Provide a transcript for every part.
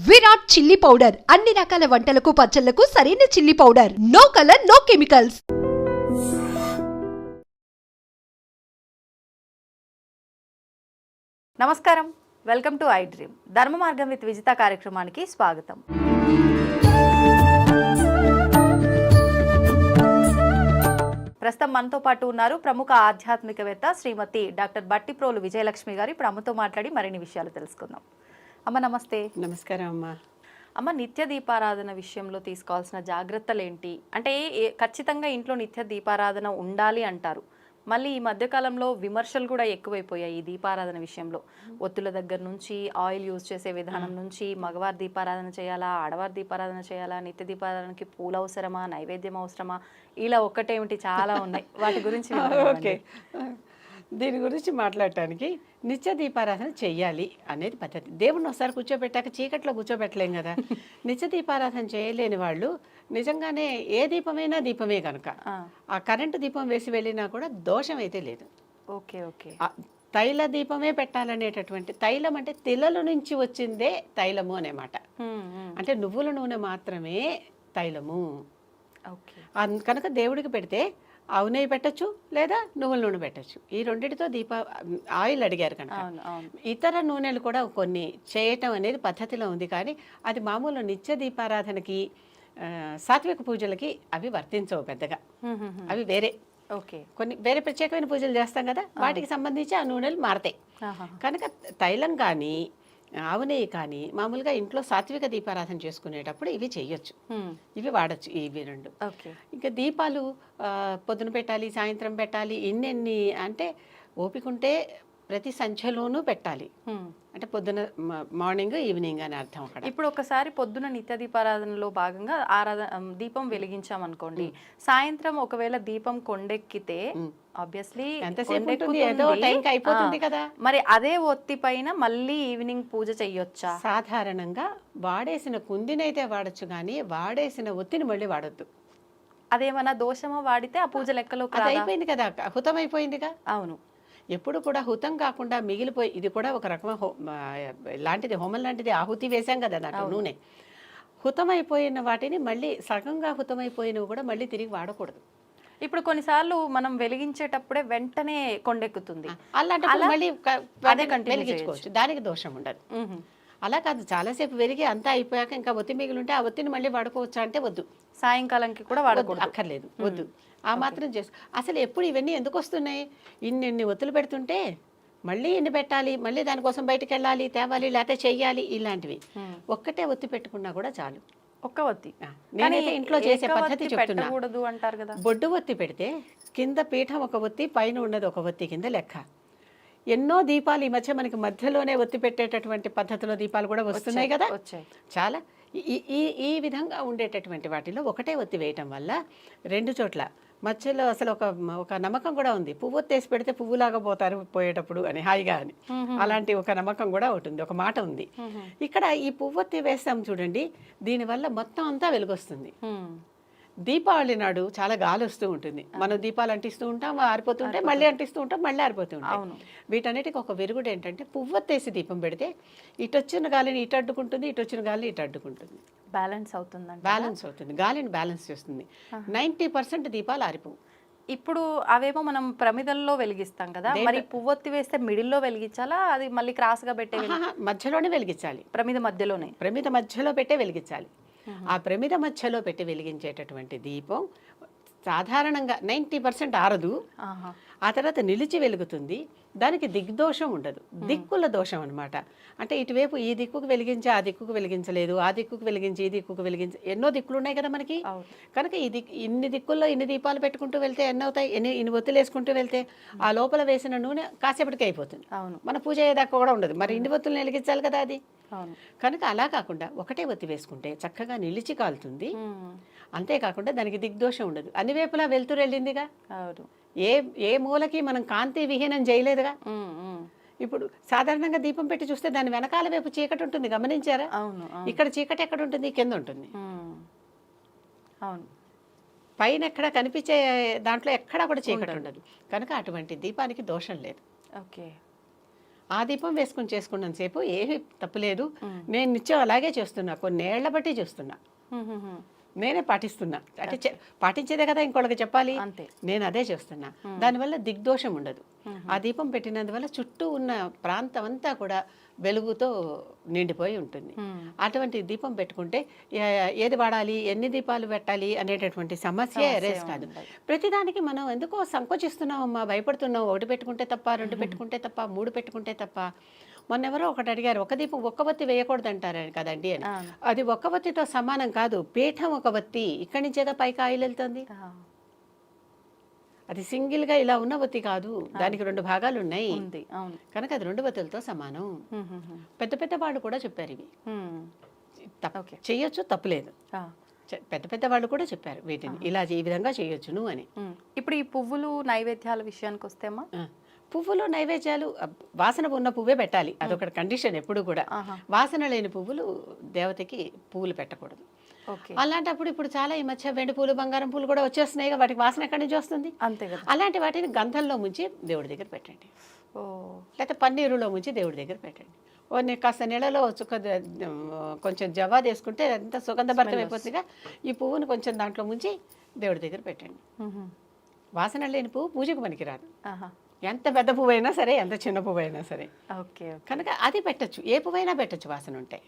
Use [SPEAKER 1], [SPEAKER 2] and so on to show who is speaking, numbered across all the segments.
[SPEAKER 1] Virat chilli powder అన్ని రకాల వంటలకు పచ్చళ్లకు సరైన chilli powder. No colour, no chemicals.
[SPEAKER 2] నమస్కారం, welcome to iDream. Dharma Margam with Vijitha కార్యక్రమానికి స్వాగతం. ప్రస్తుతం మనతో పాటు ఉన్నారు ప్రముఖ ఆధ్యాత్మికవేత్త శ్రీమతి డాక్టర్ బట్టిప్రోలు విజయలక్ష్మి గారు. ఇప్పుడు అమ్మతో మాట్లాడి మరిన్ని విషయాలు తెలుసుకుందాం. అమ్మ నమస్తే.
[SPEAKER 3] నమస్కారం అమ్మ.
[SPEAKER 2] అమ్మ, నిత్య దీపారాధన విషయంలో తీసుకోవాల్సిన జాగ్రత్తలు ఏంటి? అంటే ఖచ్చితంగా ఇంట్లో నిత్య దీపారాధన ఉండాలి అంటారు. మళ్ళీ ఈ మధ్యకాలంలో విమర్శలు కూడా ఎక్కువైపోయాయి ఈ దీపారాధన విషయంలో. ఒత్తుల దగ్గర నుంచి, ఆయిల్ యూజ్ చేసే విధానం నుంచి, మగవారి దీపారాధన చేయాలా, ఆడవారి దీపారాధన చేయాలా, నిత్య దీపారాధనకి పూలు అవసరమా, నైవేద్యం అవసరమా, ఇలా ఒక్కటేమిటి చాలా ఉన్నాయి. వాటి గురించి
[SPEAKER 3] ఓకే, దీని గురించి మాట్లాడటానికి నిత్య దీపారాధన చెయ్యాలి అనేది పద్ధతి. దేవుణ్ణి ఒకసారి కూర్చోబెట్టాక చీకట్లో కూర్చోబెట్టలేం కదా. నిత్య దీపారాధన చేయలేని వాళ్ళు నిజంగానే ఏ దీపమైనా దీపమే కనుక ఆ కరెంటు దీపం వేసి వెళ్ళినా కూడా దోషం అయితే లేదు.
[SPEAKER 2] Okay okay.
[SPEAKER 3] తైల దీపమే పెట్టాలనేటటువంటి, తైలం అంటే తిలల నుంచి వచ్చిందే తైలము అనే మాట. అంటే నువ్వుల నూనె మాత్రమే తైలము. కనుక దేవుడికి పెడితే ఆవు నెయ్యి పెట్టచ్చు, లేదా నువ్వుల నూనె పెట్టచ్చు. ఈ రెండిటితో ఆయిల్ అడిగారు కనుక. ఇతర నూనెలు కూడా కొన్ని చేయటం అనేది పద్ధతిలో ఉంది, కానీ అది మామూలు నిత్య దీపారాధనకి, సాత్విక పూజలకి అవి వర్తించవు పెద్దగా. అవి వేరే.
[SPEAKER 2] ఓకే. కొన్ని
[SPEAKER 3] వేరే ప్రత్యేకమైన పూజలు చేస్తాం కదా, వాటికి సంబంధించి ఆ నూనెలు మారతాయి. కనుక తైలం కానీ ఆవు నెయ్యి కానీ మామూలుగా ఇంట్లో సాత్విక దీపారాధన చేసుకునేటప్పుడు ఇవి చెయ్యొచ్చు, ఇవి వాడచ్చు, ఇవి రెండు. ఇంకా దీపాలు పొద్దున పెట్టాలి, సాయంత్రం పెట్టాలి, ఇన్నెన్ని అంటే ఓపిక ఉంటే ప్రతి సంధ్యలోనూ పెట్టాలి. అంటే పొద్దున, మార్నింగ్, ఈవినింగ్ అని అర్థం అక్కడ.
[SPEAKER 2] ఇప్పుడు ఒకసారి పొద్దున నిత్య దీపారాధనలో భాగంగా దీపం వెలిగించామనుకోండి, సాయంత్రం ఒకవేళ దీపం కొండెక్కితే ఆబ్వియస్లీ
[SPEAKER 3] అయిపోతుంది కదా.
[SPEAKER 2] మరి అదే ఒత్తి పైన మళ్ళీ ఈవినింగ్ పూజ చెయ్యొచ్చా?
[SPEAKER 3] సాధారణంగా వాడేసిన కుందినైతే వాడచ్చు, కానీ వాడేసిన ఒత్తిని మళ్ళీ వాడొద్దు.
[SPEAKER 2] అదేమన్నా దోషమా? వాడితే ఆ పూజ లెక్కలో
[SPEAKER 3] అయిపోయింది కదా, హుతం అయిపోయిందిగా.
[SPEAKER 2] అవును.
[SPEAKER 3] ఎప్పుడు కూడా హుతం కాకుండా మిగిలిపోయి, ఇది కూడా ఒక రకమైన లాంటిది, హోమం లాంటిది. ఆహుతి వేసాం కదా దాంట్లో నూనె. హుతమైపోయిన వాటిని మళ్ళీ సగంగా హుతమైపోయినవి కూడా మళ్ళీ తిరిగి వాడకూడదు.
[SPEAKER 2] ఇప్పుడు కొన్నిసార్లు మనం వెలిగించేటప్పుడే వెంటనే కొండెక్కుతుంది,
[SPEAKER 3] అలాంటి మళ్ళీ వెలిగించుకోవచ్చు, దానికి దోషం ఉండదు. అలా కాదు, చాలాసేపు వెలిగి అంతా అయిపోయాక ఇంకా ఒత్తి మిగిలి ఉంటే ఆ ఒత్తిని మళ్ళీ వాడుకోవచ్చా అంటే వద్దు.
[SPEAKER 2] సాయంకాలంకి కూడా వాడకూడదు,
[SPEAKER 3] అక్కర్లేదు, వద్దు. ఆ మాత్రం చేసు. అసలు ఎప్పుడు ఇవన్నీ ఎందుకు వస్తున్నాయి? ఇన్ని ఒత్తులు పెడుతుంటే మళ్ళీ ఇన్ని పెట్టాలి, మళ్ళీ దానికోసం బయటకు వెళ్ళాలి, తేవాలి, లేకపోతే చెయ్యాలి, ఇలాంటివి. ఒక్కటే ఒత్తి పెట్టుకున్నా కూడా చాలు.
[SPEAKER 2] ఒక్క ఒత్తి.
[SPEAKER 3] నేనైతే ఇంట్లో చేసే పద్ధతి చెప్తున్నా.
[SPEAKER 2] అంటారు కదా,
[SPEAKER 3] బొడ్డు ఒత్తి పెడితే కింద పీఠం ఒక ఒత్తి, పైన ఉన్నది ఒక ఒత్తి కింద లెక్క. ఎన్నో దీపాలు ఈ మధ్య మనకి మధ్యలోనే ఒత్తి పెట్టేటటువంటి పద్ధతిలో దీపాలు కూడా వస్తున్నాయి కదా, చాలా. ఈ విధంగా ఉండేటటువంటి వాటిలో ఒకటే ఒత్తి వేయటం వల్ల రెండు చోట్ల మధ్యలో అసలు ఒక నమ్మకం కూడా ఉంది. పువ్వు ఒత్తేసి పెడితే పువ్వులాగా పోతారు పోయేటప్పుడు అని, హాయిగా అని. అలాంటి ఒక నమ్మకం కూడా ఉంటుంది, ఒక మాట ఉంది. ఇక్కడ ఈ పువ్వొత్తి వేస్తాం చూడండి, దీనివల్ల మొత్తం అంతా వెలుగొస్తుంది. దీపావళి నాడు చాలా గాలి వస్తూ ఉంటుంది, మనం దీపాలు అంటిస్తూ ఉంటాం, ఆరిపోతుంటే మళ్ళీ అంటిస్తూ ఉంటాం, మళ్ళీ ఆరిపోతూ ఉంటాం. వీటన్నిటికి ఒక వెరుగుడు ఏంటంటే, పువ్వొత్తేసి దీపం పెడితే ఇటు వచ్చిన గాలిని ఇటు అడ్డుకుంటుంది, ఇటు వచ్చిన గాలిని ఇటు అడ్డుకుంటుంది.
[SPEAKER 2] బ్యాలెన్స్ అవుతుంది,
[SPEAKER 3] బ్యాలెన్స్ అవుతుంది, గాలిని బ్యాలెన్స్ చేస్తుంది. 90% దీపాలు ఆరిపోవు.
[SPEAKER 2] ఇప్పుడు అవేమో మనం ప్రమిదల్లో వెలిగిస్తాం కదా, మరి పువ్వొత్తి వేస్తే మిడిల్లో వెలిగించాలా, అది మళ్ళీ క్రాస్ గా పెట్టే?
[SPEAKER 3] మధ్యలోనే వెలిగించాలి,
[SPEAKER 2] ప్రమిద మధ్యలోనే.
[SPEAKER 3] ప్రమిద మధ్యలో పెట్టే వెలిగించాలి. ఆ ప్రమిద మధ్యలో పెట్టి వెలిగించేటటువంటి దీపం సాధారణంగా 90% ఆరదు, ఆ తర్వాత నిలిచి వెలుగుతుంది. దానికి దిగ్దోషం ఉండదు, దిక్కుల దోషం అనమాట. అంటే ఇటువైపు ఈ దిక్కుకు వెలిగించి ఆ దిక్కుకు వెలిగించలేదు, ఆ దిక్కుకు వెలిగించి ఈ దిక్కుకు వెలిగించి, ఎన్నో దిక్కులు ఉన్నాయి కదా మనకి. కనుక ఇన్ని దిక్కుల్లో ఇన్ని దీపాలు పెట్టుకుంటూ వెళ్తే ఎన్ని అవుతాయి, ఇన్ని ఒత్తులు వేసుకుంటూ వెళ్తే ఆ లోపల వేసిన నూనె కాసేపటికి అయిపోతుంది, మన పూజ అయ్యేదాకా కూడా ఉండదు. మరి ఇన్ని ఒత్తులు వెలిగించాలి కదా అది. కనుక అలా కాకుండా ఒకటే ఒత్తి వేసుకుంటే చక్కగా నిలిచి కాలుతుంది. అంతేకాకుండా దానికి దిగ్దోషం ఉండదు, అన్ని వైపులా వెళ్తూరు వెళ్ళిందిగా. ఏ మూలకి మనం కాంతి విహీనం చేయలేదుగా. ఇప్పుడు సాధారణంగా దీపం పెట్టి చూస్తే దాని వెనకాల వైపు చీకటి ఉంటుంది, గమనించారా? ఇక్కడ చీకటి ఎక్కడ ఉంటుంది? కింద ఉంటుంది. పైన ఎక్కడ కనిపించే దాంట్లో ఎక్కడా కూడా చీకటి ఉండదు. కనుక అటువంటి దీపానికి దోషం లేదు.
[SPEAKER 2] ఓకే.
[SPEAKER 3] ఆ దీపం వేసుకుని చేసుకున్నంత సేపు ఏమీ తప్పులేదు. నేను నిత్యం అలాగే చేస్తున్నా, కొన్నేళ్ల బట్టి చేస్తున్నా, నేనే పాటిస్తున్నా. అంటే పాటించేదే కదా ఇంకోళ్ళకి చెప్పాలి,
[SPEAKER 2] అంతే.
[SPEAKER 3] నేను అదే చేస్తున్నా. దానివల్ల దిగ్దోషం ఉండదు. ఆ దీపం పెట్టినందువల్ల చుట్టూ ఉన్న ప్రాంతం అంతా కూడా వెలుగుతో నిండిపోయి ఉంటుంది. అటువంటి దీపం పెట్టుకుంటే ఏది వాడాలి, ఎన్ని దీపాలు పెట్టాలి అనేటటువంటి సమస్య ఎరేజ్ కాదు. ప్రతిదానికి మనం ఎందుకో సంకోచిస్తున్నామమ్మా, భయపడుతున్నాం. ఒకటి పెట్టుకుంటే తప్ప, రెండు పెట్టుకుంటే తప్ప, మూడు పెట్టుకుంటే తప్ప. మొన్నెవరో ఒకటి అడిగారు, ఒక దీపం ఒక్క బత్తి వేయకూడదు అంటారు కదండి అని. అది ఒక్క బత్తితో సమానం కాదు. పీఠం ఒక బత్తి, ఇక్కడి నుంచేగా పైకి ఆయిల్ వెళ్తుంది. అది సింగిల్గా ఇలా ఉన్న బత్తి కాదు, దానికి రెండు భాగాలు ఉన్నాయి కనుక అది రెండు బత్తులతో సమానం. పెద్ద పెద్ద వాళ్ళు కూడా చెప్పారు ఇవి. చెయ్యొచ్చు, తప్పులేదు. పెద్ద పెద్ద వాళ్ళు కూడా చెప్పారు వీటిని ఇలా ఈ విధంగా చేయొచ్చును అని.
[SPEAKER 2] ఇప్పుడు ఈ పువ్వులు నైవేద్యాల విషయానికి వస్తేమా,
[SPEAKER 3] పువ్వులు నైవేద్యాలు వాసన ఉన్న పువ్వే పెట్టాలి, అదొక కండిషన్ ఎప్పుడు కూడా. వాసన లేని పువ్వులు దేవతకి పువ్వులు పెట్టకూడదు. అలాంటప్పుడు ఇప్పుడు చాలా ఈ మధ్య వెండి పూలు, బంగారం పూలు కూడా వచ్చేస్తున్నాయి, వాటికి వాసన ఎక్కడి నుంచి వస్తుంది?
[SPEAKER 2] అంతే కదా.
[SPEAKER 3] అలాంటి వాటిని గంధంలో ముంచి దేవుడి దగ్గర పెట్టండి, లేకపోతే పన్నీరులో ముంచి దేవుడి దగ్గర పెట్టండి. కాస్త నీళ్ళలో కొంచెం జవాదు వేసుకుంటే ఎంత సుగంధభరితం అయిపోతుందిగా. ఈ పువ్వును కొంచెం దాంట్లో ముంచి దేవుడి దగ్గర పెట్టండి. వాసన లేని పువ్వు పూజకు పనికిరాదు. ఎంత పెద్ద పువ్వు అయినా సరే, ఎంత చిన్న పువ్వు అయినా సరే. కనుక అది పెట్టచ్చు, ఏ పువ్వైనా పెట్టచ్చు వాసన ఉంటాయి.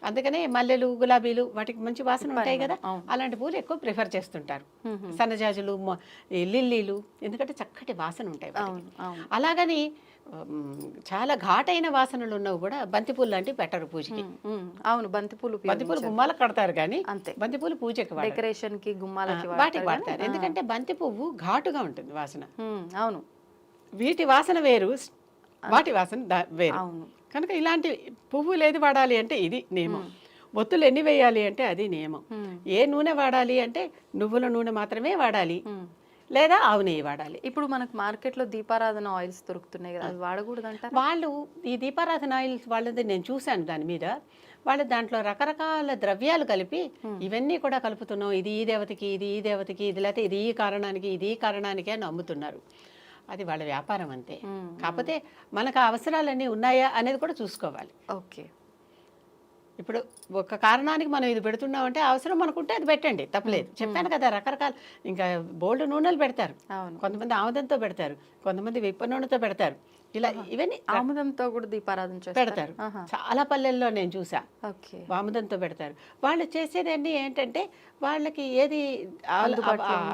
[SPEAKER 3] అందుకనే మల్లెలు, గులాబీలు వాటికి మంచి వాసన ఉంటాయి కదా, అలాంటి పువ్వులు ఎక్కువ ప్రిఫర్ చేస్తుంటారు. సన్నజాజులు, లిల్లీలు, ఎందుకంటే చక్కటి వాసన ఉంటాయి. అలాగని చాలా ఘాటైన వాసనలు ఉన్నవి కూడా బంతిపూలు లాంటివి పెట్టరు పూజకి.
[SPEAKER 2] అవును, బంతిపూలు
[SPEAKER 3] గుమ్మాలకు కడతారు కానీ బంతిపూలు పూజకి
[SPEAKER 2] డెకరేషన్ కి గుమ్మాలకి
[SPEAKER 3] వాటికి వాడతారు. ఎందుకంటే బంతి పువ్వు ఘాటుగా ఉంటుంది వాసన.
[SPEAKER 2] అవును,
[SPEAKER 3] వీటి వాసన వేరు, వాటి వాసన వేరు. కనుక ఇలాంటి పువ్వులు ఏది వాడాలి అంటే ఇది నియమం. ఒత్తులు ఎన్ని వేయాలి అంటే అది నియమం. ఏ నూనె వాడాలి అంటే నువ్వుల నూనె మాత్రమే వాడాలి, లేదా ఆవు నెయ్యి వాడాలి.
[SPEAKER 2] ఇప్పుడు మనకు మార్కెట్లో దీపారాధన ఆయిల్స్ దొరుకుతున్నాయి కదా, అది వాడకూడదు అంటారు.
[SPEAKER 3] వాళ్ళు ఈ దీపారాధన ఆయిల్స్ వాళ్ళది నేను చూశాను, దాని మీద వాళ్ళు దాంట్లో రకరకాల ద్రవ్యాలు కలిపి ఇవన్నీ కూడా కలుపుతున్నాం, ఇది ఈ దేవతకి, ఇది ఈ దేవతకి, ఇది లేకపోతే ఇది ఈ కారణానికి, ఇది ఈ కారణానికి అని అమ్ముతున్నారు. అది వాళ్ళ వ్యాపారం అంతే. కాకపోతే మనకు అవసరాలన్నీ ఉన్నాయా అనేది కూడా చూసుకోవాలి.
[SPEAKER 2] ఓకే,
[SPEAKER 3] ఇప్పుడు ఒక కారణానికి మనం ఇది పెడుతున్నామంటే అవసరం అనుకుంటే అది పెట్టండి, తప్పలేదు. చెప్పాను కదా, రకరకాల ఇంకా బోల్డ్ నూనెలు పెడతారు. కొంతమంది ఆముదంతో పెడతారు, కొంతమంది విప్ప నూనెతో పెడతారు. ఇలా ఇవన్నీ
[SPEAKER 2] ఆముదంతో కూడా దీపారాధన
[SPEAKER 3] పెడతారు. చాలా పల్లెల్లో నేను చూసా, ఆముదంతో పెడతారు. వాళ్ళు చేసేదన్నీ ఏంటంటే వాళ్ళకి ఏది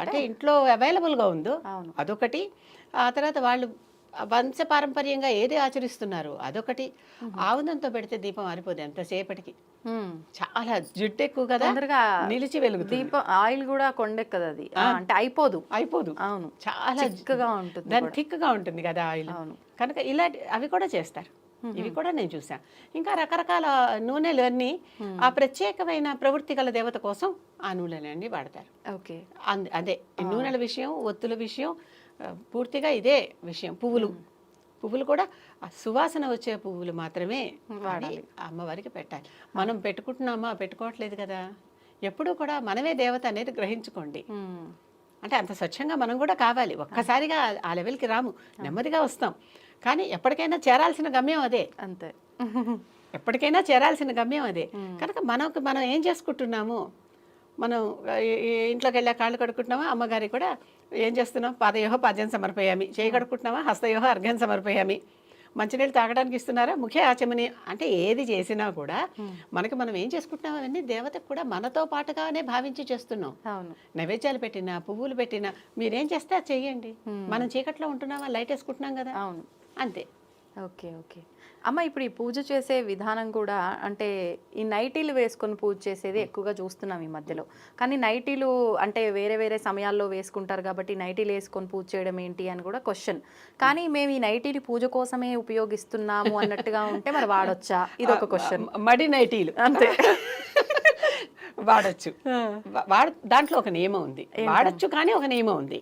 [SPEAKER 3] అంటే ఇంట్లో అవైలబుల్గా ఉందో అదొకటి, ఆ తర్వాత వాళ్ళు వంశపారంపర్యంగా ఏది ఆచరిస్తున్నారు అదొకటి. ఆముదంతో పెడితే దీపం ఆరిపోదు ఎంతసేపటికి, చాలా జిడ్డు ఎక్కువ కదా, నిలిచి వెలుగుతుంది.
[SPEAKER 2] దీపం ఆయిల్ కూడా కొండెక్కదు, అది అంటే అయిపోదు. అవును, చాలా థిక్గా ఉంటుంది,
[SPEAKER 3] దాని థిక్గా ఉంటుంది కదా ఆయిల్. కనుక ఇలాంటి అవి కూడా చేస్తారు, ఇవి కూడా నేను చూసాను. ఇంకా రకరకాల నూనెలు అన్నీ ఆ ప్రత్యేకమైన ప్రవృత్తి గల దేవత కోసం ఆ నూనెలన్నీ వాడతారు.
[SPEAKER 2] ఓకే,
[SPEAKER 3] అదే ఈ నూనెల విషయం, ఒత్తుల విషయం పూర్తిగా ఇదే విషయం. పువ్వులు కూడా సువాసన వచ్చే పువ్వులు మాత్రమే వాడాలి, అమ్మవారికి పెట్టాలి. మనం పెట్టుకుంటున్నామా, పెట్టుకోవట్లేదు కదా. ఎప్పుడూ కూడా మనమే దేవత అనేది గ్రహించుకోండి. అంటే అంత స్వచ్ఛంగా మనం కూడా కావాలి. ఒక్కసారిగా ఆ లెవెల్కి రాము, నెమ్మదిగా వస్తాం. కానీ ఎప్పటికైనా చేరాల్సిన గమ్యం అదే.
[SPEAKER 2] అంతే,
[SPEAKER 3] ఎప్పటికైనా చేరాల్సిన గమ్యం అదే. కనుక మనం ఏం చేసుకుంటున్నాము, మనం ఇంట్లోకి వెళ్ళా కాళ్ళు కడుక్కుంటున్నామా, అమ్మగారి కూడా ఏం చేస్తున్నాం, పాదయోహ పాద్యం సమర్పయామి, చేయి కడుక్కుంటున్నామా, హస్తయోహ అర్ఘ్యం సమర్పయామి, మంచినీళ్ళు తాగడానికి ఇస్తున్నారా, ముఖ్య ఆచమని. అంటే ఏది చేసినా కూడా మనం ఏం చేసుకుంటున్నాం అవన్నీ దేవతకు కూడా మనతో పాటుగానే భావించి చేస్తున్నాం. నైవేద్యాలు పెట్టినా, పువ్వులు పెట్టినా మీరేం చేస్తే అది చెయ్యండి. మనం చీకట్లో ఉంటున్నామా, లైట్ వేసుకుంటున్నాం కదా, అంతే.
[SPEAKER 2] ఓకే ఓకే అమ్మ, ఇప్పుడు ఈ పూజ చేసే విధానం కూడా అంటే ఈ నైటీలు వేసుకొని పూజ చేసేది ఎక్కువగా చూస్తున్నాం ఈ మధ్యలో. కానీ నైటీలు అంటే వేరే వేరే సమయాల్లో వేసుకుంటారు కాబట్టి నైటీలు వేసుకొని పూజ చేయడం ఏంటి అని కూడా క్వశ్చన్. కానీ మేము ఈ నైటీలు పూజ కోసమే ఉపయోగిస్తున్నాము అన్నట్టుగా ఉంటే మరి వాడొచ్చా, ఇది ఒక క్వశ్చన్.
[SPEAKER 3] మడి నైటీలు అంతే వాడచ్చు. దాంట్లో ఒక నియమం ఉంది, వాడచ్చు కానీ ఒక నియమం ఉంది.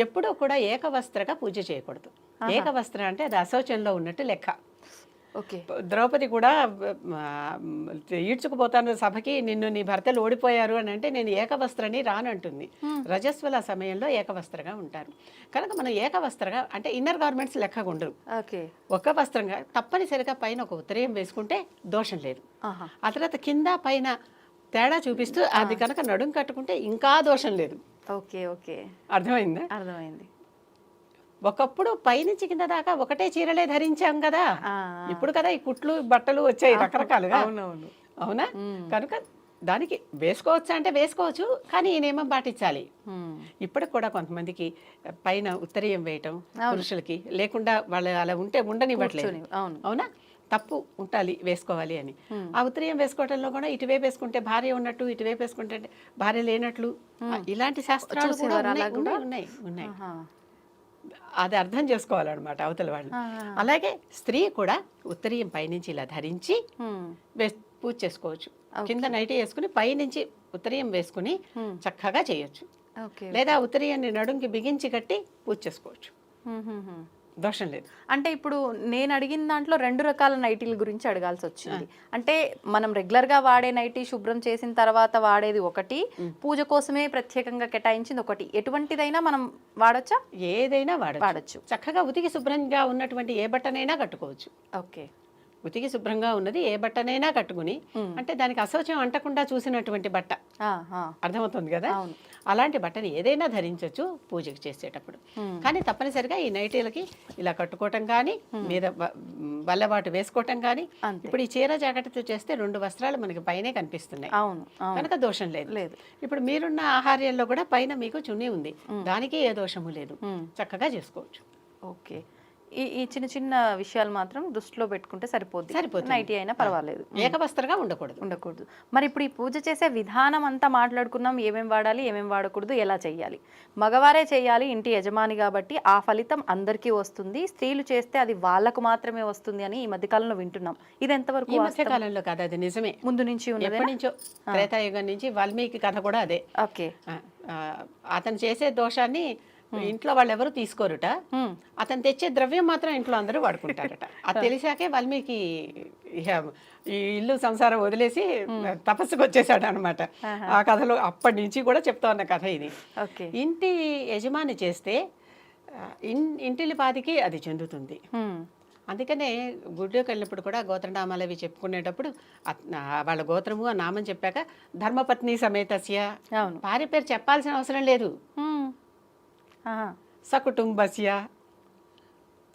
[SPEAKER 3] ఎప్పుడూ కూడా ఏకవస్త్రగా పూజ చేయకూడదు. ఏకవస్త్ర అంటే అది అశౌచంలో ఉన్నట్టు లెక్క.
[SPEAKER 2] ఓకే.
[SPEAKER 3] ద్రౌపది కూడా ఈడ్చుకుపోతాను సభకి, నిన్ను నీ భర్తలు ఓడిపోయారు అని అంటే నేను ఏకవస్త్రని రానంటుంది. రజస్వల సమయంలో ఏకవస్త్రగా ఉంటారు కనుక మనం ఏకవస్త్రగా అంటే ఇన్నర్ గార్మెంట్స్ లెక్కగా ఉండరు.
[SPEAKER 2] ఓకే.
[SPEAKER 3] ఒక వస్త్రంగా తప్పనిసరిగా పైన ఒక ఉత్తరీయం వేసుకుంటే దోషం లేదు.
[SPEAKER 2] ఆహా.
[SPEAKER 3] ఆ తర్వాత కింద పైన తేడా చూపిస్తూ అది కనుక నడుం కట్టుకుంటే ఇంకా దోషం లేదు.
[SPEAKER 2] ఓకే. ఓకే.
[SPEAKER 3] అర్థమైందా?
[SPEAKER 2] అర్థమైంది.
[SPEAKER 3] ఒకప్పుడు పైనుంచి కింద దాకా ఒకటే చీరలే ధరించాం కదా,
[SPEAKER 2] ఆ,
[SPEAKER 3] ఇప్పుడు కదా ఈ కుట్లు బట్టలు వచ్చాయి రకరకాలుగా.
[SPEAKER 2] అవునవును.
[SPEAKER 3] అవునా? కనుక దానికి వేసుకోవచ్చా అంటే వేసుకోవచ్చు, కానీ ఈ నియమం పాటించాలి. ఇప్పటికి కూడా కొంతమందికి పైన ఉత్తరీయం వేయటం పురుషులకి లేకుండా వాళ్ళు అలా ఉంటే ఉండనివ్వట్లేదు.
[SPEAKER 2] అవును.
[SPEAKER 3] అవునా? తప్పు ఉండాలి, వేసుకోవాలి అని. ఆ ఉత్తరీయం వేసుకోవడంలో కూడా ఇటువైపు వేసుకుంటే భార్య ఉన్నట్టు, ఇటువైపు వేసుకుంటే భార్య లేనట్లు, ఇలాంటి శాస్త్రాలు కూడా ఉన్నాయి. అది అర్థం చేసుకోవాలన్నమాట అవతల వాళ్ళు. అలాగే స్త్రీ కూడా ఉత్తరీయం పైనుంచి ఇలా ధరించి పూజ చేసుకోవచ్చు. కింద నైటీ వేసుకుని పైనుంచి ఉత్తరీయం వేసుకుని చక్కగా చేయొచ్చు. లేదా ఉత్తరీయాన్ని నడుంకి బిగించి కట్టి పూజ చేసుకోవచ్చు, దోషం లేదు.
[SPEAKER 2] అంటే ఇప్పుడు నేను అడిగిన దాంట్లో 2 రకాల నైటీల గురించి అడగాల్సి వచ్చింది. అంటే మనం రెగ్యులర్ గా వాడే నైటీ శుభ్రం చేసిన తర్వాత వాడేది ఒకటి, పూజ కోసమే ప్రత్యేకంగా కేటాయించింది ఒకటి. ఎటువంటిదైనా మనం వాడొచ్చా?
[SPEAKER 3] ఏదైనా వాడచ్చు. చక్కగా ఉతికి శుభ్రంగా ఉన్నటువంటి ఏ బట్టనైనా కట్టుకోవచ్చు.
[SPEAKER 2] ఓకే.
[SPEAKER 3] ఉతికి శుభ్రంగా ఉన్నది ఏ బట్టనైనా కట్టుకుని, అంటే దానికి అశౌచం అంటకుండా చూసినటువంటి బట్ట, అర్థమవుతుంది కదా, అలాంటి బట్టని ఏదైనా ధరించవచ్చు పూజకి చేసేటప్పుడు. కానీ తప్పనిసరిగా ఈ నైటీలకి ఇలా కట్టుకోవటం కానీ, మీద బల్లవాటు వేసుకోవటం కానీ. ఇప్పుడు ఈ చీర జాకెట్తో చేస్తే 2 వస్త్రాలు మనకి పైనే కనిపిస్తున్నాయి, కనుక దోషం లేదు. ఇప్పుడు మీరున్న ఆహార్యంలో కూడా పైన మీకు చున్నీ ఉంది, దానికి ఏ దోషము లేదు, చక్కగా చేసుకోవచ్చు.
[SPEAKER 2] ఓకే. ఈ చిన్న చిన్న విషయాలు మాత్రం దృష్టిలో పెట్టుకుంటే సరిపోద్ది. నైటీ అయినా పర్వాలేదు,
[SPEAKER 3] ఏకవస్త్రగా ఉండకూడదు.
[SPEAKER 2] మరి ఇప్పుడు ఈ పూజ చేసే విధానం అంతా మాట్లాడుకున్నాం, ఏమేం వాడాలి, ఏమేం వాడకూడదు, ఎలా చేయాలి. మగవారే చేయాలి, ఇంటి యజమాని కాబట్టి ఆ ఫలితం అందరికీ వస్తుంది. స్త్రీలు చేస్తే అది వాళ్ళకు మాత్రమే వస్తుంది అని ఈ మధ్యకాలంలో వింటున్నాం. ఇది ఎంతవరకు?
[SPEAKER 3] ఈ మధ్యకాలంలో కాదు, అది నిజమే.
[SPEAKER 2] ముందు నుంచి ఉన్నది,
[SPEAKER 3] ఎప్పటి నుంచో, త్రేతాయుగం నుంచి. వాల్మీకి కథ కూడా అదే.
[SPEAKER 2] ఓకే.
[SPEAKER 3] అతను చేసే దోషాన్ని ఇంట్లో వాళ్ళు ఎవరు తీసుకోరుట, అతను తెచ్చే ద్రవ్యం మాత్రం ఇంట్లో అందరూ వాడుకుంటారట. అది తెలిసాకే వాల్మీకి ఈ ఇల్లు సంసారం వదిలేసి తపస్సుకు వచ్చేసాడు అనమాట. ఆ కథలో అప్పటి నుంచి కూడా చెప్తా ఉన్న కథ ఇది. ఇంటి యజమాని చేస్తే ఇంటిలిపాదికి అది చెందుతుంది. అందుకనే గుడిలోకి వెళ్ళినప్పుడు కూడా గోత్రనామాలు అవి చెప్పుకునేటప్పుడు వాళ్ళ గోత్రము ఆ నామం చెప్పాక ధర్మపత్ని సమేతస్య, భార్య పేరు చెప్పాల్సిన అవసరం లేదు, సకుటుంబస్య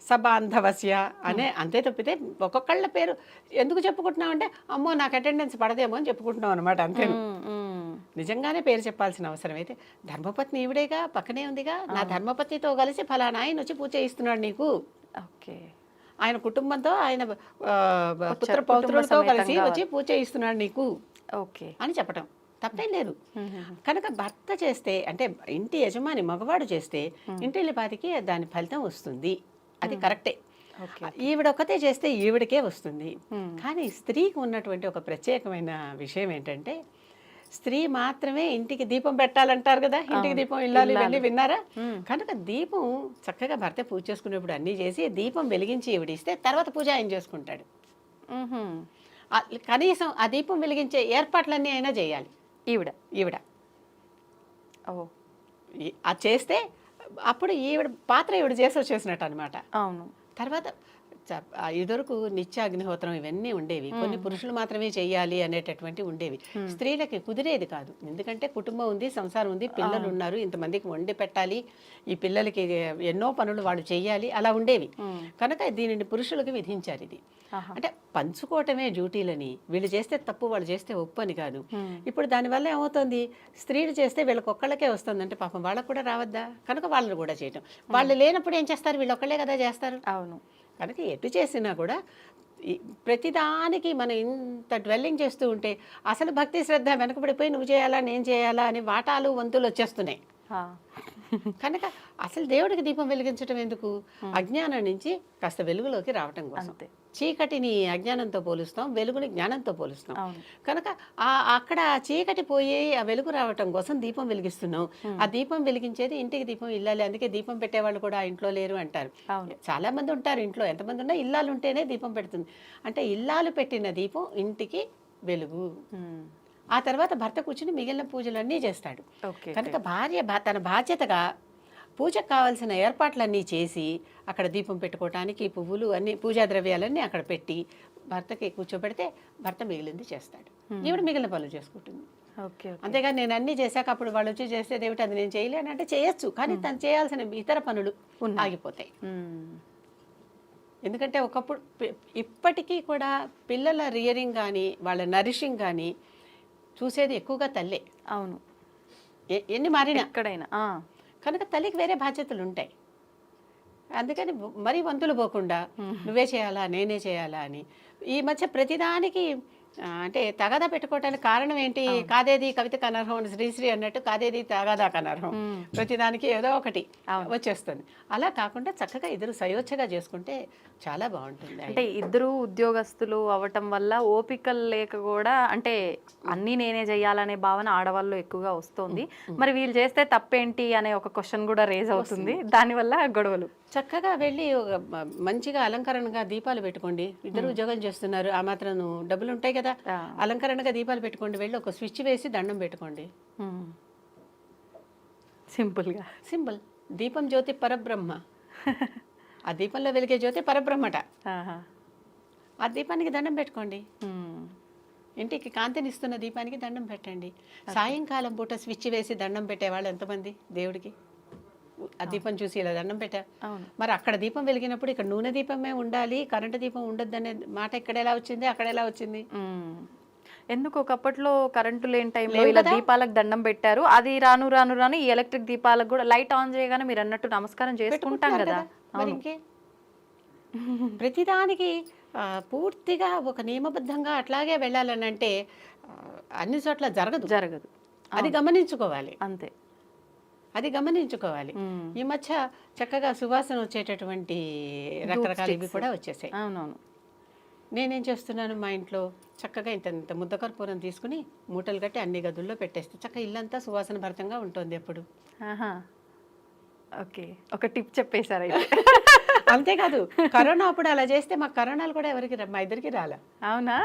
[SPEAKER 3] సబాంధవస్య అనే, అంతే తప్పితే ఒక్కొక్కళ్ళ పేరు ఎందుకు చెప్పుకుంటున్నాం అంటే అమ్మో నాకు అటెండెన్స్ పడదేమో అని చెప్పుకుంటున్నాం అనమాట, అంతే. నిజంగానే పేరు చెప్పాల్సిన అవసరం అయితే, ధర్మపత్ని ఈవిడేగా, పక్కనే ఉందిగా, నా ధర్మపత్నితో కలిసి ఫలానా ఆయన వచ్చి పూజ చేయిస్తున్నాడు నీకు,
[SPEAKER 2] ఓకే,
[SPEAKER 3] ఆయన కుటుంబంతో, ఆయన పుత్ర పౌత్రులతో కలిసి వచ్చి పూజ చేయిస్తున్నాడు నీకు,
[SPEAKER 2] ఓకే
[SPEAKER 3] అని చెప్పటం తప్పేం లేదు. కనుక భర్త చేస్తే, అంటే ఇంటి యజమాని మగవాడు చేస్తే ఇంటిల్లిపాదికి దాని ఫలితం వస్తుంది, అది కరెక్టే. ఈవిడొక్కతే చేస్తే ఈవిడకే వస్తుంది. కానీ స్త్రీకి ఉన్నటువంటి ఒక ప్రత్యేకమైన విషయం ఏంటంటే, స్త్రీ మాత్రమే ఇంటికి దీపం పెట్టాలంటారు కదా, ఇంటికి దీపం ఇల్లాలి, ఇవన్నీ విన్నారా? కనుక దీపం చక్కగా భర్త పూజ చేసుకునేప్పుడు అన్నీ చేసి దీపం వెలిగించి ఈవిడిస్తే తర్వాత పూజ ఆయన చేసుకుంటాడు. కనీసం ఆ దీపం వెలిగించే ఏర్పాట్లన్నీ అయినా చేయాలి ఈవిడ. అది చేస్తే అప్పుడు ఈవిడ పాత్ర ఈవిడ చేసి వచ్చేసినట్టు అనమాట.
[SPEAKER 2] అవును.
[SPEAKER 3] తర్వాత ఇదివరకు నిత్య అగ్నిహోత్రం ఇవన్నీ ఉండేవి, కొన్ని పురుషులు మాత్రమే చెయ్యాలి అనేటటువంటి ఉండేవి. స్త్రీలకి కుదిరేది కాదు, ఎందుకంటే కుటుంబం ఉంది, సంసారం ఉంది, పిల్లలు ఉన్నారు, ఇంతమందికి వండి పెట్టాలి, ఈ పిల్లలకి ఎన్నో పనులు వాళ్ళు చెయ్యాలి, అలా ఉండేవి. కనుక దీనిని పురుషులకు విధించారు. ఇది అంటే పంచుకోవటమే డ్యూటీలని, వీళ్ళు చేస్తే తప్పు, వాళ్ళు చేస్తే ఒప్పు అని కాదు. ఇప్పుడు దానివల్ల ఏమవుతుంది, స్త్రీలు చేస్తే వీళ్ళకొక్కళ్ళకే వస్తుంది అంటే పాపం వాళ్ళకు కూడా రావద్దా, కనుక వాళ్ళు కూడా చేయటం. వాళ్ళు లేనప్పుడు ఏం చేస్తారు, వీళ్ళొక్కళ్ళే కదా చేస్తారు.
[SPEAKER 2] అవును.
[SPEAKER 3] కనుక ఎటు చేసినా కూడా ప్రతిదానికి మనం ఇంత డ్వెల్లింగ్ చేస్తూ ఉంటే అసలు భక్తి శ్రద్ధ వెనకబడిపోయి నువ్వు చేయాలా నేను చేయాలా అని వాటాలు వంతులు వచ్చేస్తున్నాయి. కనుక అసలు దేవుడికి దీపం వెలిగించడం ఎందుకు, అజ్ఞానం నుంచి కాస్త వెలుగులోకి రావటం కోసం. చీకటిని అజ్ఞానంతో పోలుస్తాం, వెలుగుని జ్ఞానంతో పోలుస్తాం.
[SPEAKER 2] అవును.
[SPEAKER 3] కనుక అక్కడ ఆ చీకటి పోయి ఆ వెలుగు రావటం కోసం దీపం వెలిగిస్తున్నాం. ఆ దీపం వెలిగించేది ఇంటికి దీపం ఇల్లాలి. అందుకే దీపం పెట్టేవాళ్ళు కూడా ఆ ఇంట్లో లేరు అంటారు.
[SPEAKER 2] అవును.
[SPEAKER 3] చాలా మంది ఉంటారు ఇంట్లో, ఎంతమంది ఉన్నా ఇల్లాలు ఉంటేనే దీపం పెడుతుంది. అంటే ఇల్లాలు పెట్టిన దీపం ఇంటికి వెలుగు. ఆ తర్వాత భర్త కూర్చుని మిగిలిన పూజలన్నీ చేస్తాడు.
[SPEAKER 2] ఓకే.
[SPEAKER 3] కనుక భార్య తన బాధ్యతగా పూజకు కావాల్సిన ఏర్పాట్లన్నీ చేసి అక్కడ దీపం పెట్టుకోవటానికి పువ్వులు అన్ని పూజా ద్రవ్యాలన్నీ అక్కడ పెట్టి భర్తకి కూర్చోబెడితే భర్త మిగిలింది చేస్తాడు. ఈవిడ మిగిలిన పనులు చేసుకుంటుంది.
[SPEAKER 2] ఓకే.
[SPEAKER 3] అంతేగాని నేను అన్నీ చేశాక అప్పుడు వాళ్ళు వచ్చి చేస్తే ఏమిటి అది నేను చేయలేను అంటే చేయొచ్చు, కానీ తను చేయాల్సిన ఇతర పనులు ఆగిపోతాయి. ఎందుకంటే ఒకప్పుడు ఇప్పటికీ కూడా పిల్లల రియరింగ్ కానీ వాళ్ళ నరిషింగ్ కానీ చూసేది ఎక్కువగా తల్లే.
[SPEAKER 2] అవును.
[SPEAKER 3] ఎన్ని మారినా
[SPEAKER 2] ఎక్కడైనా
[SPEAKER 3] కనుక తల్లికి వేరే బాధ్యతలు ఉంటాయి. అందుకని మరీ వంతులు పోకుండా నువ్వే చేయాలా నేనే చేయాలా అని ఈ మధ్య ప్రతిదానికి అంటే తగాదా పెట్టుకోవటానికి కారణం ఏంటి? కాదేది కవితకు అనర్హం, శ్రీశ్రీ అన్నట్టు కాదేది తగాదాకు అనర్హం. ప్రతిదానికి ఏదో ఒకటి వచ్చేస్తుంది. అలా కాకుండా చక్కగా ఇద్దరు సయోధ్యగా చేసుకుంటే చాలా బాగుంటుంది.
[SPEAKER 2] అంటే ఇద్దరు ఉద్యోగస్తులు అవ్వటం వల్ల ఓపికలు లేక కూడా అంటే అన్నీ నేనే చెయ్యాలనే భావన ఆడవాళ్ళు ఎక్కువగా వస్తుంది. మరి వీళ్ళు చేస్తే తప్పేంటి అనే ఒక క్వశ్చన్ కూడా రేజ్ అవుతుంది. దానివల్ల గొడవలు.
[SPEAKER 3] చక్కగా వెళ్ళి మంచిగా అలంకరణగా దీపాలు పెట్టుకోండి. ఇద్దరు ఉద్యోగం చేస్తున్నారు, ఆ మాత్రం డబ్బులు ఉంటాయి కదా, అలంకరణగా దీపాలు పెట్టుకోండి. వెళ్ళి ఒక స్విచ్ వేసి దండం పెట్టుకోండి.
[SPEAKER 2] సింపుల్గా.
[SPEAKER 3] సింపుల్. దీపం జ్యోతి పరబ్రహ్మ. ఆ దీపంలో వెలిగే జ్యోతి పరబ్రహ్మట. ఆ దీపానికి దండం పెట్టుకోండి. ఇంటికి కాంతినిస్తున్న దీపానికి దండం పెట్టండి. సాయంకాలం పూట స్విచ్ వేసి దండం పెట్టేవాళ్ళు ఎంతమంది దేవుడికి? ఆ దీపం చూసి ఇలా దండం పెట్టా. మరి అక్కడ దీపం వెలిగినప్పుడు ఇక్కడ నూనె దీపమే ఉండాలి, కరెంటు దీపం ఉండొద్దు అనే మాట ఇక్కడ ఎలా వచ్చింది, అక్కడ ఎలా వచ్చింది?
[SPEAKER 2] ఎందుకు ఒకప్పట్లో కరెంటు లేని టైంలో ఇలా దీపాలకు దండం పెట్టారు. అది రాను రాను రాను ఈ ఎలక్ట్రిక్ దీపాలకు కూడా లైట్ ఆన్ చేయగానే మీరు అన్నట్టు నమస్కారం చేసుకుంటాం కదా.
[SPEAKER 3] మరి ఇంకే ప్రతిదానికి పూర్తిగా ఒక నియమబద్ధంగా అట్లాగే వెళ్ళాలని అంటే అన్ని చోట్ల జరగదు. అది గమనించుకోవాలి.
[SPEAKER 2] అంతే,
[SPEAKER 3] అది గమనించుకోవాలి. ఈ మధ్య చక్కగా సువాసన వచ్చేటటువంటి రకరకాల ఇవి కూడా వచ్చేసాయి.
[SPEAKER 2] అవునవును.
[SPEAKER 3] నేనేం చేస్తున్నాను, మా ఇంట్లో చక్కగా ఇంత ముద్ద కర్పూరం తీసుకుని మూటలు కట్టి అన్ని గదుల్లో పెట్టేస్తే చక్కగా ఇల్లంతా సువాసన భరితంగా ఉంటుంది ఎప్పుడు.
[SPEAKER 2] ఓకే, ఒక టిప్ చెప్పేశారు.
[SPEAKER 3] అంతేకాదు, కరోనా అప్పుడు అలా చేస్తే మాకు కరోనాలు కూడా ఎవరికి మా ఇద్దరికి రాలే.
[SPEAKER 2] అవునా?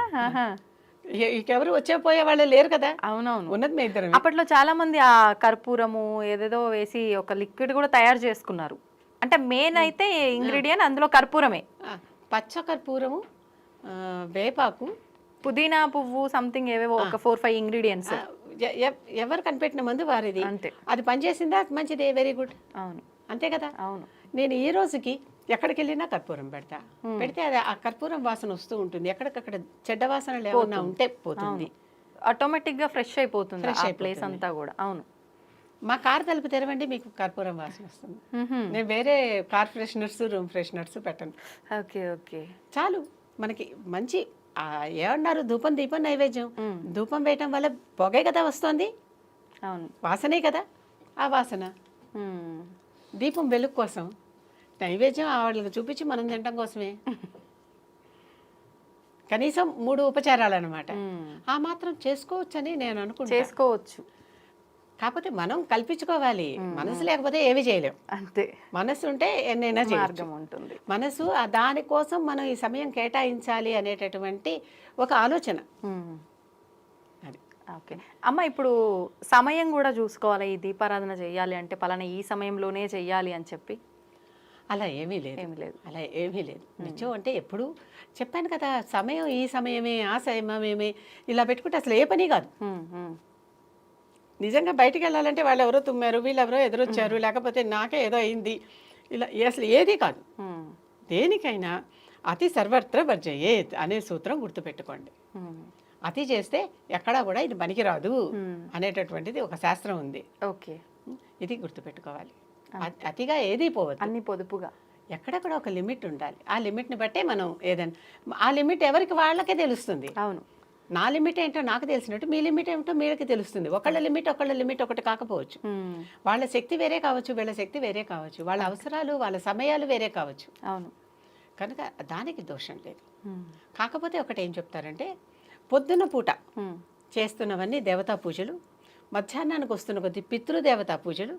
[SPEAKER 3] ఇంకెవరు వచ్చే పోయే వాళ్ళు లేరు కదా.
[SPEAKER 2] అవునవును,
[SPEAKER 3] ఉన్నది మీ ఇద్దరు.
[SPEAKER 2] అప్పట్లో చాలా మంది ఆ కర్పూరము ఏదేదో వేసి ఒక లిక్విడ్ కూడా తయారు చేసుకున్నారు. అంటే మెయిన్ అయితే ఇంగ్రీడియంట్ అందులో కర్పూరమే.
[SPEAKER 3] పచ్చ కర్పూరము, వేపాకు,
[SPEAKER 2] పుదీనా పువ్వు, సంథింగ్ ఏవేవో ఒక 4-5 ఇంగ్రీడియంట్స్.
[SPEAKER 3] ఎవరు కనిపెట్టిన మందు వారిది.
[SPEAKER 2] అంతే.
[SPEAKER 3] అది పనిచేసిందా మంచిది, వెరీ గుడ్.
[SPEAKER 2] అవును,
[SPEAKER 3] అంతే కదా.
[SPEAKER 2] అవును.
[SPEAKER 3] నేను ఈ రోజుకి ఎక్కడికి వెళ్ళినా కర్పూరం పెడితే అది ఆ కర్పూరం వాసన వస్తూ ఉంటుంది. ఎక్కడికక్కడ చెడ్డ వాసనలు ఏమన్నా ఉంటే పోతుంది,
[SPEAKER 2] ఆటోమేటిక్ గా ఫ్రెష్ అయిపోతుంది ఆ ప్లేస్ అంతా కూడా. అవును.
[SPEAKER 3] మా కార్ తలుపు తెరవండి, మీకు కర్పూరం వాసన వస్తుంది. నేను వేరే కార్ ఫ్రెషనర్స్, రూమ్ ఫ్రెషనర్స్ పెట్టను.
[SPEAKER 2] ఓకే ఓకే,
[SPEAKER 3] చాలు. మనకి మంచి ఏమన్నారు, ధూపం దీపం నైవేద్యం. ధూపం వేయటం వల్ల పొగే కదా వస్తుంది,
[SPEAKER 2] అవును,
[SPEAKER 3] వాసనే కదా. ఆ వాసన దీపం వెలుగు కోసం, నైవేద్యం వాళ్ళకి చూపించి మనం తినడం కోసమే. కనీసం 3 ఉపచారాలు అనమాట. ఆ మాత్రం చేసుకోవచ్చని నేను అనుకుంటా.
[SPEAKER 2] చేసుకోవచ్చు,
[SPEAKER 3] కాకపోతే మనం కల్పించుకోవాలి. మనసు లేకపోతే ఏవి చేయలేం.
[SPEAKER 2] అంతే.
[SPEAKER 3] మనసు ఉంటే ఎన్నైనా
[SPEAKER 2] మార్గం ఉంటుంది.
[SPEAKER 3] మనసు దానికోసం మనం ఈ సమయం కేటాయించాలి అనేటటువంటి ఒక ఆలోచన. అది.
[SPEAKER 2] ఓకే అమ్మ, ఇప్పుడు సమయం కూడా చూసుకోవాలి. ఈ దీపారాధన చేయాలి అంటే పలానా ఈ సమయంలోనే చెయ్యాలి అని చెప్పి
[SPEAKER 3] అలా ఏమీ లేదు. అలా ఏమీ లేదు. నిత్యం అంటే ఎప్పుడు చెప్పాను కదా, సమయం ఈ సమయమే, ఆ సమయమే ఇలా పెట్టుకుంటే అసలు ఏ పని కాదు. నిజంగా బయటికి వెళ్ళాలంటే వాళ్ళు ఎవరో తుమ్మారు, వీళ్ళెవరో ఎదురొచ్చారు, లేకపోతే నాకే ఏదో అయింది, ఇలా అసలు ఏది కాదు. దేనికైనా అతి సర్వత్ర వర్జయేత్ అనే సూత్రం గుర్తుపెట్టుకోండి. అతి చేస్తే ఎక్కడా కూడా ఇది పనికిరాదు అనేటటువంటిది ఒక శాస్త్రం ఉంది.
[SPEAKER 2] ఓకే,
[SPEAKER 3] ఇది గుర్తుపెట్టుకోవాలి. అతిగా ఏది పోవద్దు,
[SPEAKER 2] అన్ని పొదుపుగా.
[SPEAKER 3] ఎక్కడ కూడా ఒక లిమిట్ ఉండాలి. ఆ లిమిట్ని బట్టే మనం ఏదైనా, ఆ లిమిట్ ఎవరికి వాళ్ళకే తెలుస్తుంది.
[SPEAKER 2] అవును,
[SPEAKER 3] నా లిమిట్ ఏంటో నాకు తెలిసినట్టు మీ లిమిట్ ఏమిటో మీరికి తెలుస్తుంది. ఒకళ్ళ లిమిట్ ఒకటి కాకపోవచ్చు. వాళ్ళ శక్తి వేరే కావచ్చు, వీళ్ళ శక్తి వేరే కావచ్చు, వాళ్ళ అవసరాలు వాళ్ళ సమయాలు వేరే కావచ్చు.
[SPEAKER 2] అవును.
[SPEAKER 3] కనుక దానికి దోషం లేదు.
[SPEAKER 2] ఉమ్.
[SPEAKER 3] కాకపోతే ఒకటి ఏం చెప్తారంటే, పొద్దున పూట
[SPEAKER 2] ఉమ్.
[SPEAKER 3] చేస్తున్నవన్నీ దేవతా పూజలు, మధ్యాహ్నానికి వస్తున్న కొద్ది పితృదేవతా పూజలు,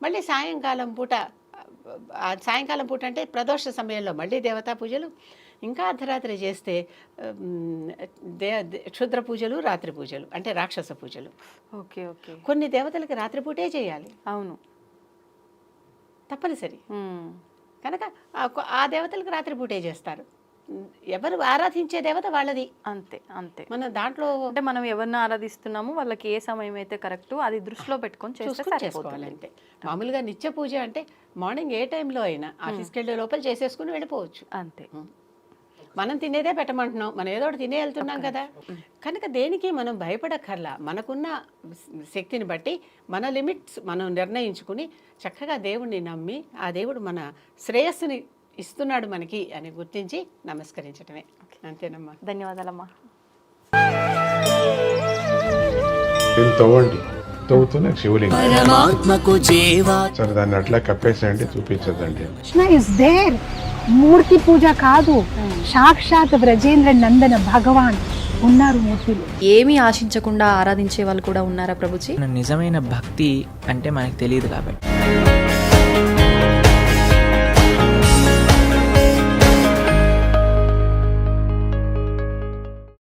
[SPEAKER 3] మళ్ళీ సాయంకాలం పూట సాయంకాలం పూట అంటే ప్రదోష సమయంలో మళ్ళీ దేవతా పూజలు, ఇంకా అర్ధరాత్రి చేస్తే క్షుద్ర పూజలు, రాత్రి పూజలు అంటే రాక్షస పూజలు.
[SPEAKER 2] Okay okay.
[SPEAKER 3] కొన్ని దేవతలకి రాత్రిపూటే చేయాలి,
[SPEAKER 2] అవును.
[SPEAKER 3] తప్పనిసరి.
[SPEAKER 2] ఉమ్.
[SPEAKER 3] కనుక ఆ దేవతలకు రాత్రిపూటే చేస్తారు. ఎవరు ఆరాధించే దేవత వాళ్ళది,
[SPEAKER 2] అంతే అంతే.
[SPEAKER 3] మనం దాంట్లో
[SPEAKER 2] అంటే మనం ఎవరిని ఆరాధిస్తున్నామో వాళ్ళకి ఏ సమయం అయితే కరెక్ట్ అది దృష్టిలో పెట్టుకొని చేస్తే
[SPEAKER 3] చూసుకుని
[SPEAKER 2] సరిపోతుంది.
[SPEAKER 3] చేసుకోవాలంటే. మామూలుగా నిత్య పూజ అంటే మార్నింగ్ ఏ టైంలో అయినా ఆఫీస్కి వెళ్ళే లోపల చేసేసుకుని వెళ్ళిపోవచ్చు.
[SPEAKER 2] అంతే.
[SPEAKER 3] మనం తినేదే పెట్టమంటున్నాం, మనం ఏదో ఒకటి తినే వెళ్తున్నాం కదా. కనుక దేనికి మనం భయపడక్కర్లా. మనకున్న శక్తిని బట్టి మన లిమిట్స్ మనం నిర్ణయించుకుని చక్కగా దేవుణ్ణి నమ్మి ఆ దేవుడు మన శ్రేయస్సుని ఇస్తున్నాడు మనకి అని గుర్తించి నమస్కరించటమే. అంతేనమ్మా.
[SPEAKER 2] ధన్యవాదాలమ్మా.
[SPEAKER 4] దీన్ని తవ్వండి, తవ్వుతూనే శివలింగం.
[SPEAKER 5] పరమాత్మకు జీవా
[SPEAKER 4] సరే దాన్ని అట్లా కప్పేసేయండి, చూపించదండి.
[SPEAKER 6] Krishna is there. మూర్తి పూజ కాదు, సాక్షాత్ బ్రజేంద్ర నందన భగవాన్ ఉన్నారు మూర్తిలో.
[SPEAKER 2] ఏమీ ఆశించకుండా ఆరాధించే వాళ్ళు కూడా ఉన్నారా ప్రభుజీ?
[SPEAKER 5] నిజమైన భక్తి అంటే మనకు తెలియదు కాబట్టి